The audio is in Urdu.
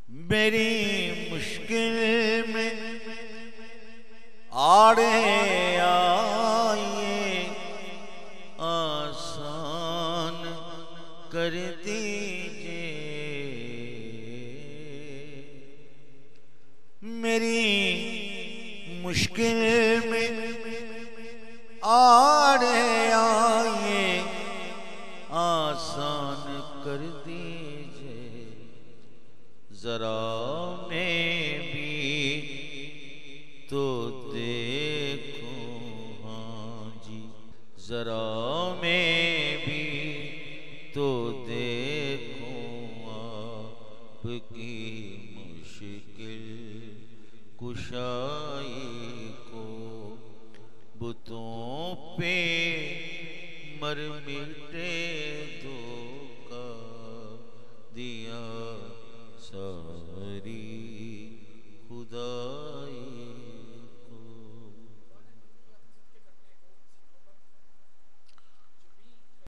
میری مشکل میں آڑے آئیے آسان کر دیجئے، میری مشکل میں آڑے آئیے آسان کر دیجئے، ذرا میں بھی تو دیکھو، ہاں جی ذرا میں بھی تو دیکھو آپ کی مشکل کشائی کو، بتوں پہ مر مٹے دھوکا دیا